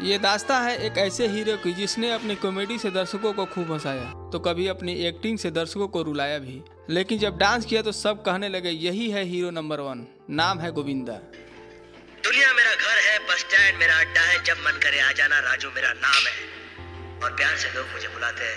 ये दास्तां है एक ऐसे हीरो की जिसने अपनी कॉमेडी से दर्शकों को खूब हंसाया तो कभी अपनी एक्टिंग से दर्शकों को रुलाया भी, लेकिन जब डांस किया तो सब कहने लगे यही है हीरो नंबर 1। नाम है गोविंदा। दुनिया मेरा घर है, बस स्टैंड मेरा अड्डा है, जब मन करे आ जाना, राजू मेरा नाम है और प्यार से लोग मुझे बुलाते हैं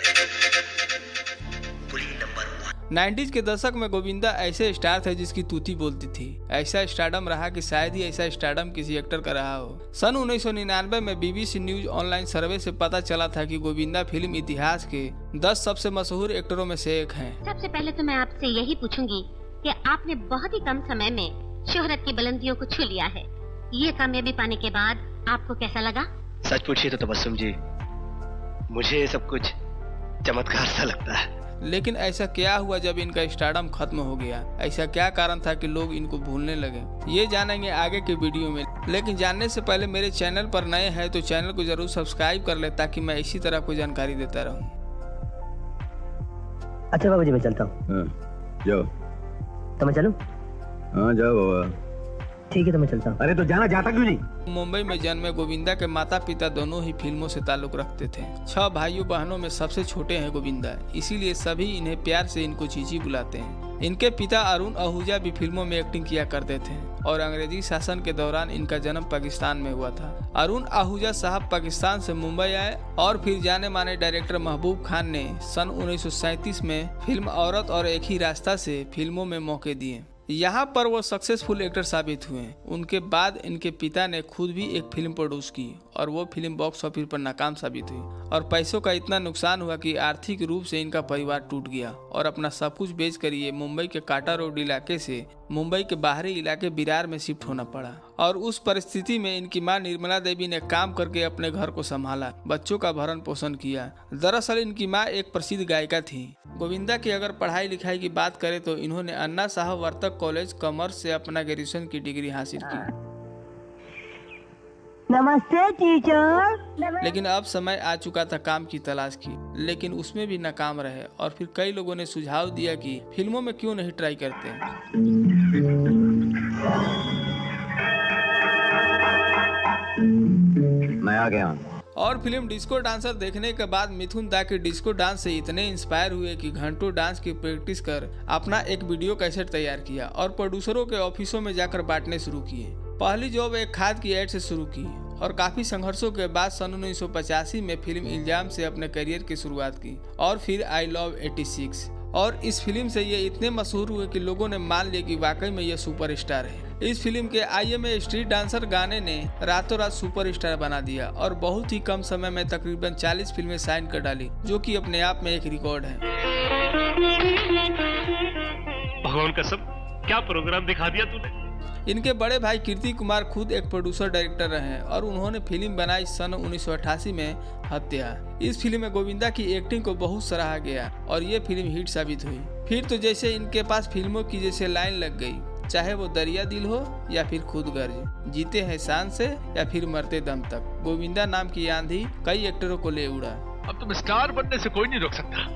कुली नंबर 1। 90s के दशक में गोविंदा ऐसे स्टार थे जिसकी तूती बोलती थी। ऐसा स्टारडम रहा कि शायद ही ऐसा स्टारडम किसी एक्टर का रहा हो। सन 1999 में BBC न्यूज ऑनलाइन सर्वे से पता चला था कि गोविंदा फिल्म इतिहास के 10 सबसे मशहूर एक्टरों में से एक हैं। सबसे पहले तो मैं आपसे यही पूछूंगी कि आपने बहुत ही कम समय में शोहरत की बुलंदियों को छू लिया है। ये कामयाबी पाने के बाद आपको कैसा लगा? सच पूछिए तो तबस्सुम जी, मुझे सब कुछ चमत्कार सा लगता है। लेकिन ऐसा क्या हुआ जब इनका स्टारडम खत्म हो गया? ऐसा क्या कारण था कि लोग इनको भूलने लगे? ये जानेंगे आगे के वीडियो में। लेकिन जानने से पहले मेरे चैनल पर नए हैं तो चैनल को जरूर सब्सक्राइब कर ले ताकि मैं इसी तरह को जानकारी देता रहूं। अच्छा बाबू जी, मैं चलता हूँ। जाओ। तो मैं चलूं? हाँ जाओ बाबा। ठीक है तो मैं चलता हूँ। अरे तो जाना, जाता क्यों नहीं? मुंबई में जन्मे गोविंदा के माता पिता दोनों ही फिल्मों से ताल्लुक रखते थे। 6 भाइयों बहनों में सबसे छोटे हैं गोविंदा, इसीलिए सभी इन्हें प्यार से इनको चीची बुलाते हैं। इनके पिता अरुण आहूजा भी फिल्मों में एक्टिंग किया करते थे और अंग्रेजी शासन के दौरान इनका जन्म पाकिस्तान में हुआ था। अरुण आहूजा साहब पाकिस्तान से मुंबई आए और फिर जाने माने डायरेक्टर महबूब खान ने सन 1937 में फिल्म औरत और एक ही रास्ता से फिल्मों में मौके दिए। यहाँ पर वो सक्सेसफुल एक्टर साबित हुए। उनके बाद इनके पिता ने खुद भी एक फिल्म प्रोड्यूस की और वो फिल्म बॉक्स ऑफिस पर नाकाम साबित हुई और पैसों का इतना नुकसान हुआ कि आर्थिक रूप से इनका परिवार टूट गया और अपना सब कुछ बेच कर ये मुंबई के काटा रोड इलाके से मुंबई के बाहरी इलाके विरार में शिफ्ट होना पड़ा। और उस परिस्थिति में इनकी मां निर्मला देवी ने काम करके अपने घर को संभाला, बच्चों का भरण पोषण किया। दरअसल इनकी मां एक प्रसिद्ध गायिका थी। गोविंदा की अगर पढ़ाई लिखाई की बात करें तो इन्होंने अन्ना साहब वर्तक कॉलेज कॉमर्स से अपना ग्रेजुएशन की डिग्री हासिल की। नमस्ते टीचर। लेकिन अब समय आ चुका था काम की तलाश की, लेकिन उसमें भी नाकाम रहे और फिर कई लोगों ने सुझाव दिया कि फिल्मों में क्यों नहीं ट्राई करते। मैं आ गया। और फिल्म डिस्को डांसर देखने के बाद मिथुन दा के डिस्को डांस से इतने इंस्पायर हुए कि घंटों डांस की प्रैक्टिस कर अपना एक वीडियो कैसेट तैयार किया और प्रोड्यूसरों के ऑफिसों में जाकर बांटने शुरू किए। पहली जॉब एक खाद की एड से शुरू की और काफी संघर्षों के बाद सन 1985 में फिल्म इल्जाम से अपने करियर की शुरुआत की और फिर आई लव 86। और इस फिल्म से ये इतने मशहूर हुए कि लोगों ने मान लिया कि वाकई में ये सुपरस्टार है। इस फिल्म के I am a street dancer गाने ने रातों रात सुपरस्टार बना दिया और बहुत ही कम समय में तकरीबन 40 फिल्में साइन कर डाली, जो कि अपने आप में एक रिकॉर्ड है। भगवान कसम, क्या प्रोग्राम दिखा दिया तूने। इनके बड़े भाई कीर्ति कुमार खुद एक प्रोड्यूसर डायरेक्टर रहे और उन्होंने फिल्म बनाई सन 1988 में हत्या। इस फिल्म में गोविंदा की एक्टिंग को बहुत सराहा गया और ये फिल्म हिट साबित हुई। फिर तो जैसे इनके पास फिल्मों की जैसे लाइन लग गई, चाहे वो दरिया दिल हो या फिर खुद गर्ज, जीते हैं शान से या फिर मरते दम तक, गोविंदा नाम की आंधी कई एक्टरों को ले उड़ा। अब तुम स्टार बनने से कोई नहीं रोक सकता।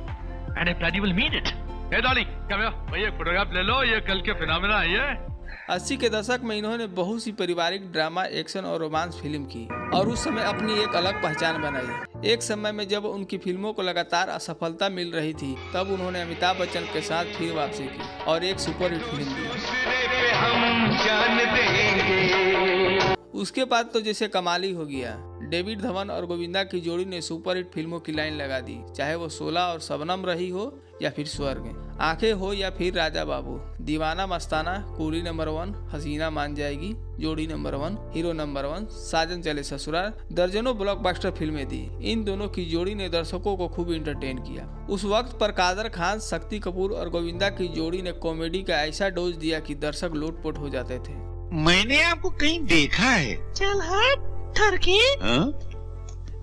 And I bloody well mean it. Hey darling, come here. भैया फोटोग्राफ ले लो, ये कल के फिनोमेना है ये। 80 के दशक में इन्होंने बहुत सी पारिवारिक ड्रामा, एक्शन और रोमांस फिल्म की और उस समय अपनी एक अलग पहचान बनाई। एक समय में जब उनकी फिल्मों को लगातार असफलता मिल रही थी तब उन्होंने अमिताभ बच्चन के साथ फिर वापसी की और एक सुपरहिट फिल्म दी। उसके बाद तो जैसे कमाल ही हो गया। डेविड धवन और गोविंदा की जोड़ी ने सुपरहिट फिल्मों की लाइन लगा दी, चाहे वो 16 और शबनम रही हो या फिर स्वर्ग, आंखें हो या फिर राजा बाबू, दीवाना मस्ताना, कुली नंबर 1, हसीना मान जाएगी, जोड़ी नंबर 1, हीरो नंबर 1, साजन चले ससुराल, दर्जनों ब्लॉकबस्टर फिल्में दी। इन दोनों की जोड़ी ने दर्शकों को खूब इंटरटेन किया। उस वक्त पर कादर खान, शक्ति कपूर और गोविंदा की जोड़ी ने कॉमेडी का ऐसा डोज दिया कि दर्शक लोटपोट हो जाते थे। मैंने आपको कहीं देखा है। चल हट ठरकी।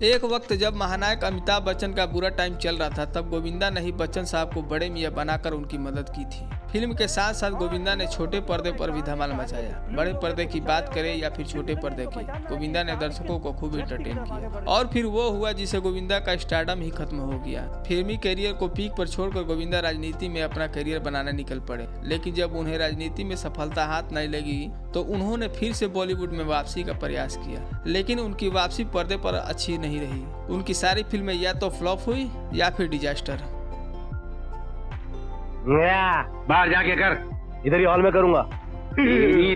एक वक्त जब महानायक अमिताभ बच्चन का बुरा टाइम चल रहा था तब गोविंदा ने ही बच्चन साहब को बड़े मियां बनाकर उनकी मदद की थी। फिल्म के साथ साथ गोविंदा ने छोटे पर्दे पर भी धमाल मचाया। बड़े पर्दे की बात करें या फिर छोटे पर्दे की, गोविंदा ने दर्शकों को खूब एंटरटेन किया। और फिर वो हुआ जिसे गोविंदा का स्टारडम ही खत्म हो गया। फिल्मी करियर को पीक पर छोड़कर गोविंदा राजनीति में अपना करियर बनाने निकल पड़े। लेकिन जब उन्हें राजनीति में सफलता हाथ नहीं लगी तो उन्होंने फिर से बॉलीवुड में वापसी का प्रयास किया। लेकिन उनकी वापसी पर्दे पर अच्छी नहीं रही। उनकी सारी फिल्में या तो फ्लॉप हुई या फिर डिजास्टर। बाहर जाके कर, इधर ही हॉल में करूंगा। ये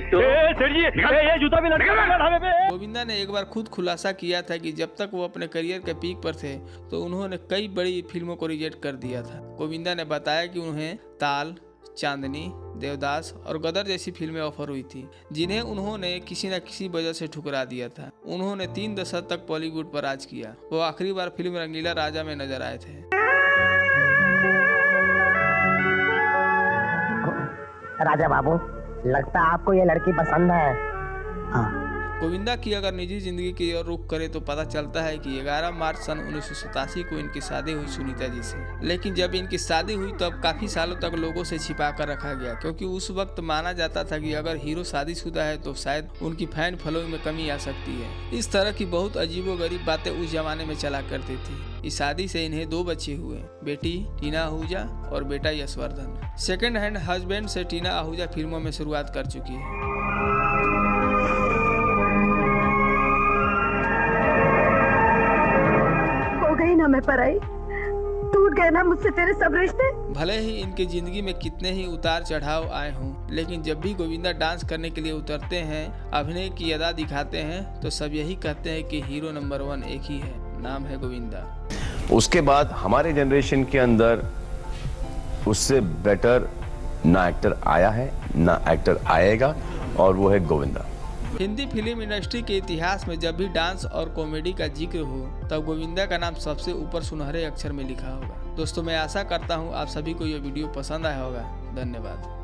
जूता भी लगा। गोविंदा ने एक बार खुद खुलासा किया था कि जब तक वो अपने करियर के पीक पर थे तो उन्होंने कई बड़ी फिल्मों को रिजेक्ट कर दिया था। गोविंदा ने बताया कि उन्हें ताल, चांदनी, देवदास और गदर जैसी फिल्में ऑफर हुई थी, जिन्हें उन्होंने किसी न किसी वजह से ठुकरा दिया था। उन्होंने 3 दशक तक बॉलीवुड पर राज किया। वो आखिरी बार फिल्म रंगीला राजा में नजर आए थे। राजा बाबू, लगता है आपको ये लड़की पसंद है। हाँ। गोविंदा की अगर निजी जिंदगी की ओर रुख करे तो पता चलता है कि 11 मार्च सन 1987 को इनकी शादी हुई सुनीता जी से। लेकिन जब इनकी शादी हुई तब काफी सालों तक लोगों से छिपा कर रखा गया, क्योंकि उस वक्त माना जाता था कि अगर हीरो शादीशुदा है तो शायद उनकी फैन फॉलोइंग में कमी आ सकती है। इस तरह की बहुत अजीबोगरीब बातें उस जमाने में चला करती थी। इस शादी से इन्हें 2 बच्चे हुए, बेटी टीना आहूजा और बेटा यशवर्धन। सेकेंड हैंड हस्बैंड से टीना आहूजा फिल्मों में शुरुआत कर चुकी है। ना मैं पराई, टूट गए ना मुझसे तेरे सब रिश्ते। भले ही इनकी जिंदगी में कितने ही उतार चढ़ाव आए हों, लेकिन जब भी गोविंदा डांस करने के लिए उतरते हैं, अभिनय की अदा दिखाते हैं, तो सब यही कहते हैं कि हीरो नंबर 1 एक ही है, नाम है गोविंदा। उसके बाद हमारे जनरेशन के अंदर उससे बेटर ना एक्टर आया है ना एक्टर आएगा, और वो है गोविंदा। हिंदी फिल्म इंडस्ट्री के इतिहास में जब भी डांस और कॉमेडी का जिक्र हो तब गोविंदा का नाम सबसे ऊपर सुनहरे अक्षर में लिखा होगा। दोस्तों, मैं आशा करता हूँ आप सभी को ये वीडियो पसंद आया होगा। धन्यवाद।